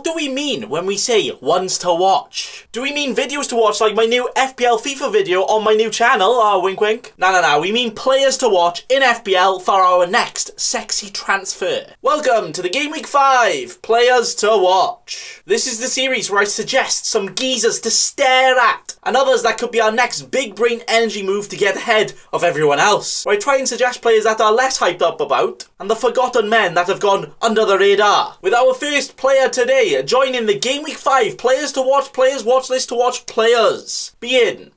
do we mean when we say ones to watch? Do we mean videos to watch like my new FPL FIFA video on my new channel? Wink wink. No. We mean players to watch in FPL for our next sexy transfer. Welcome to the Gameweek 5 Players to Watch. This is the series where I suggest some geezers to stare at and others that could be our next big brain energy move to get ahead of everyone else. Where I try and suggest players that are less hyped up about and the forgotten men that have gone under the radar. With our first player today, joining the Gameweek 5 Players to Watch, Players Watch List to watch players, being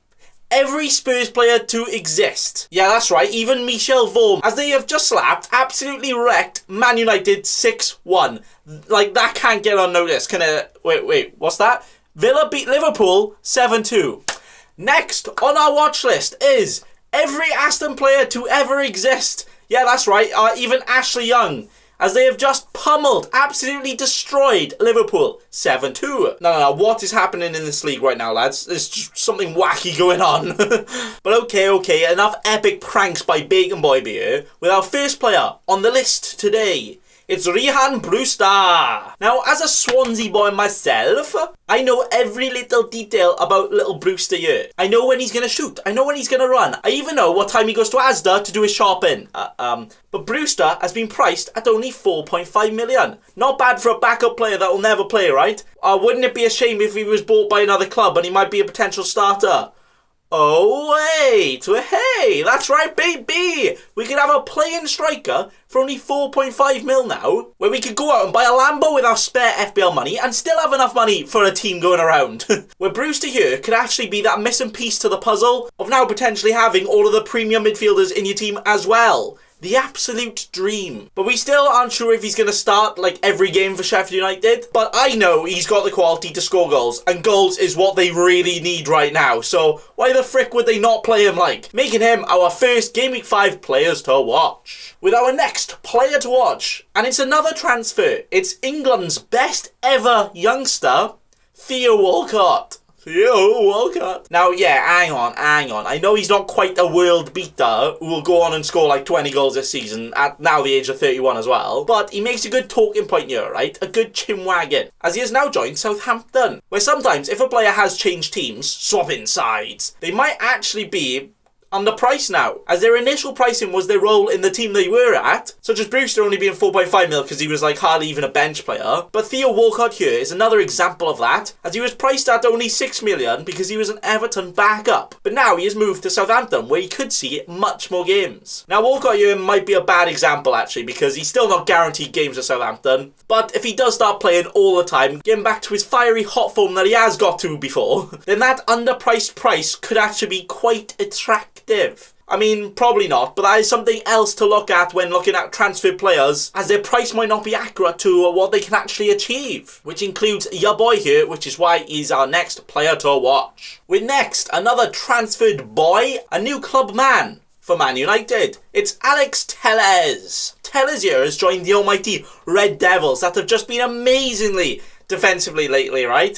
every Spurs player to exist. Yeah, that's right, even Michel Vorm, as they have just slapped, absolutely wrecked Man United 6-1. Like, that can't get unnoticed. Wait, what's that? Villa beat Liverpool 7-2. Next on our watch list is every Aston player to ever exist. Yeah, that's right, even Ashley Young, as they have just pummeled, absolutely destroyed Liverpool 7-2. No, what is happening in this league right now, lads? There's just something wacky going on. But okay, enough epic pranks by Bacon Boy here. With our first player on the list today, it's Rhian Brewster. Now, as a Swansea boy myself, I know every little detail about little Brewster here. I know when he's going to shoot. I know when he's going to run. I even know what time he goes to Asda to do his shopping. But Brewster has been priced at only 4.5 million. Not bad for a backup player that will never play, right? Wouldn't it be a shame if he was bought by another club and he might be a potential starter? Oh, wait, hey, that's right, baby. We could have a playing striker for only 4.5 mil now, where we could go out and buy a Lambo with our spare FPL money and still have enough money for a team going around. Where Brewster here could actually be that missing piece to the puzzle of now potentially having all of the premium midfielders in your team as well. The absolute dream. But we still aren't sure if he's going to start like every game for Sheffield United. But I know he's got the quality to score goals. And goals is what they really need right now. So why the frick would they not play him like? Making him our first Gameweek 5 players to watch. With our next player to watch. And it's another transfer. It's England's best ever youngster, Theo Walcott. Theo Walcott. Now, yeah, hang on. I know he's not quite a world beater who will go on and score like 20 goals this season at now the age of 31 as well. But he makes a good talking point here, right? A good chin wagon. As he has now joined Southampton. Where sometimes, if a player has changed teams, swapping sides, they might actually be underpriced now, as their initial pricing was their role in the team they were at, such as Brewster only being 4.5 mil because he was like hardly even a bench player. But Theo Walcott here is another example of that, as he was priced at only 6 million because he was an Everton backup. But now he has moved to Southampton, where he could see much more games. Now Walcott here might be a bad example actually, because he's still not guaranteed games at Southampton. But if he does start playing all the time, getting back to his fiery hot form that he has got to before, then that underpriced price could actually be quite attractive. I mean, probably not, but that is something else to look at when looking at transfer players, as their price might not be accurate to what they can actually achieve, which includes your boy here, which is why he's our next player to watch. With next, another transferred boy, a new club man for Man United. It's Alex Telles. Telles here has joined the almighty Red Devils that have just been amazingly defensively lately, right?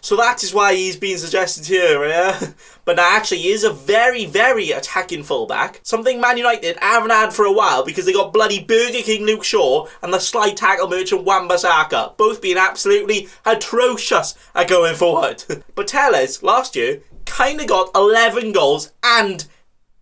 So that is why he's been suggested here, yeah? But now actually he is a very, very attacking fullback. Something Man United haven't had for a while because they got bloody Burger King Luke Shaw and the slide tackle merchant Wan-Bissaka, both being absolutely atrocious at going forward. But Telles, last year, kind of got 11 goals and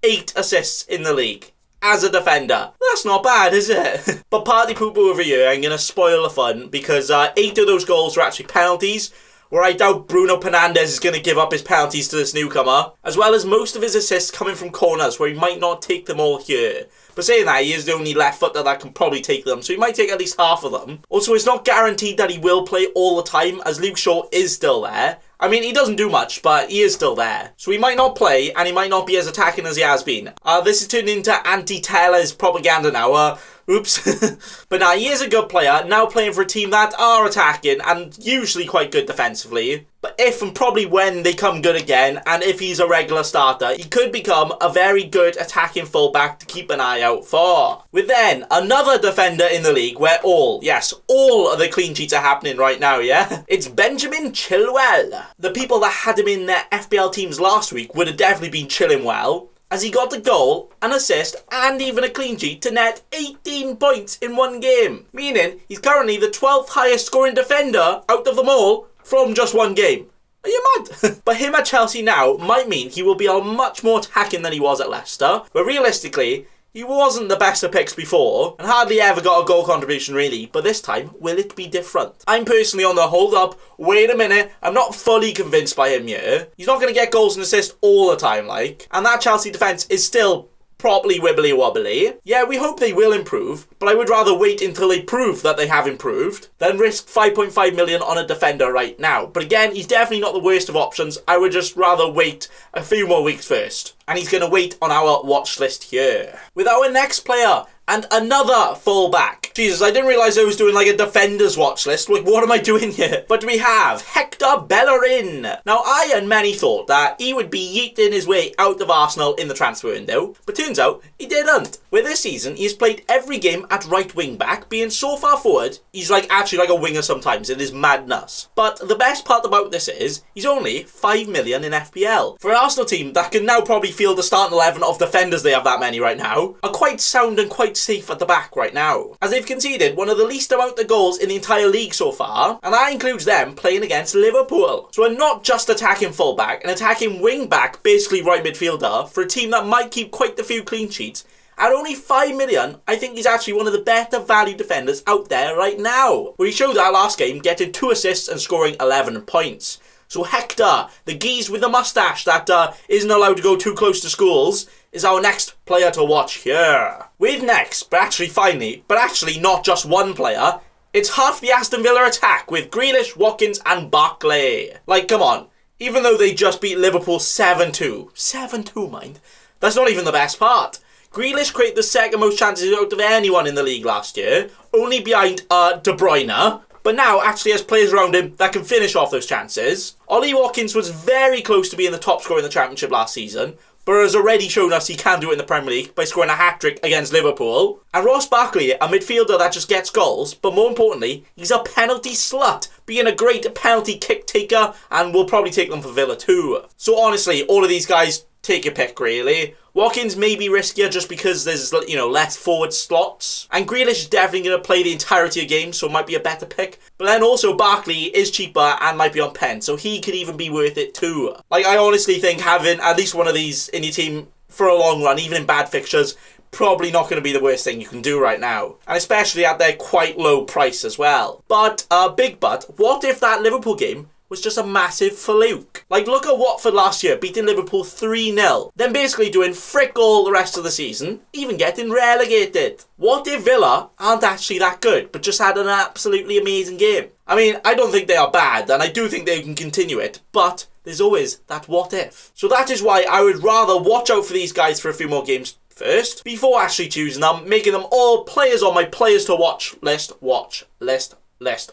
8 assists in the league as a defender. That's not bad, is it? But party poo-poo over here, I'm going to spoil the fun because 8 of those goals were actually penalties, where I doubt Bruno Fernandes is going to give up his penalties to this newcomer, as well as most of his assists coming from corners, where he might not take them all here. But saying that, he is the only left footer that can probably take them, so he might take at least half of them. Also, it's not guaranteed that he will play all the time, as Luke Shaw is still there. I mean, he doesn't do much, but he is still there. So he might not play, and he might not be as attacking as he has been. This is turned into anti-Telles propaganda now. Oops. But now, he is a good player, now playing for a team that are attacking, and usually quite good defensively. But if and probably when they come good again, and if he's a regular starter, he could become a very good attacking fullback to keep an eye out for. With then, another defender in the league where all of the clean sheets are happening right now, yeah? It's Benjamin Chilwell. The people that had him in their FPL teams last week would have definitely been chilling well. as he got a goal, an assist, and even a clean sheet to net 18 points in one game, meaning he's currently the 12th highest scoring defender out of them all from just one game. Are you mad? But him at Chelsea now might mean he will be much more attacking than he was at Leicester, but realistically, he wasn't the best of picks before, and hardly ever got a goal contribution really, but this time, will it be different? I'm personally on the hold up, wait a minute, I'm not fully convinced by him here. He's not going to get goals and assists all the time, and that Chelsea defence is still properly wibbly wobbly. Yeah, we hope they will improve, but I would rather wait until they prove that they have improved than risk 5.5 million on a defender right now. But again, he's definitely not the worst of options. I would just rather wait a few more weeks first. And he's going to wait on our watch list here. With our next player, and another fullback. Jesus, I didn't realise I was doing like a defender's watch list. Like, what am I doing here? But we have Hector Bellerin. Now, I and many thought that he would be yeeting his way out of Arsenal in the transfer window, but turns out he didn't. With this season, he's played every game at right wing back, being so far forward, he's actually like a winger sometimes. It is madness. But the best part about this is, he's only 5 million in FPL. For an Arsenal team that can now probably field the starting 11 of defenders, they have that many right now, are quite sound and quite safe at the back right now, as they've conceded one of the least amount of goals in the entire league so far, and that includes them playing against Liverpool. So we're not just attacking fullback, and attacking wing back, basically right midfielder, for a team that might keep quite a few clean sheets. At only 5 million, I think he's actually one of the better value defenders out there right now, where he showed that last game, getting 2 assists and scoring 11 points. So Hector, the geese with the moustache that isn't allowed to go too close to schools, is our next player to watch here. With next, but actually not just one player, it's half the Aston Villa attack with Grealish, Watkins and Barkley. Like, come on, even though they just beat Liverpool 7-2, 7-2 mind, that's not even the best part. Grealish created the second most chances out of anyone in the league last year, only behind De Bruyne, but now actually has players around him that can finish off those chances. Ollie Watkins was very close to being the top scorer in the Championship last season, but has already shown us he can do it in the Premier League by scoring a hat-trick against Liverpool. And Ross Barkley, a midfielder that just gets goals, but more importantly, he's a penalty slut, being a great penalty kick taker, and will probably take them for Villa too. So honestly, all of these guys, take your pick really. Watkins may be riskier just because there's, less forward slots. And Grealish is definitely going to play the entirety of games, so it might be a better pick. But then also Barkley is cheaper and might be on pen, so he could even be worth it too. I honestly think having at least one of these in your team for a long run, even in bad fixtures, probably not going to be the worst thing you can do right now. And especially at their quite low price as well. But, big but, what if that Liverpool game was just a massive fluke? Look at Watford last year, beating Liverpool 3-0, then basically doing frick all the rest of the season, even getting relegated. What if Villa aren't actually that good, but just had an absolutely amazing game? I mean, I don't think they are bad, and I do think they can continue it, but there's always that what if. So that is why I would rather watch out for these guys for a few more games first, before actually choosing them, making them all players on my players to watch list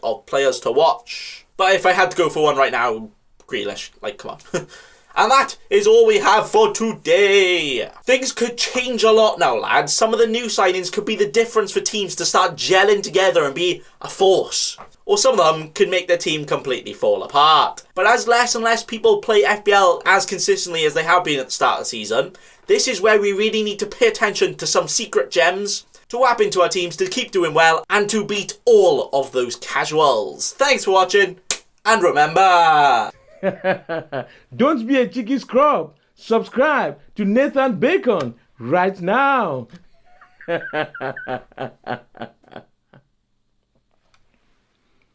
of players to watch. But if I had to go for one right now, Grealish, come on. And that is all we have for today. Things could change a lot now, lads. Some of the new signings could be the difference for teams to start gelling together and be a force. Or some of them could make their team completely fall apart. But as less and less people play FPL as consistently as they have been at the start of the season, this is where we really need to pay attention to some secret gems to whap into our teams to keep doing well and to beat all of those casuals. Thanks for watching, and remember, don't be a cheeky scrub. Subscribe to Nathan Bacon right now.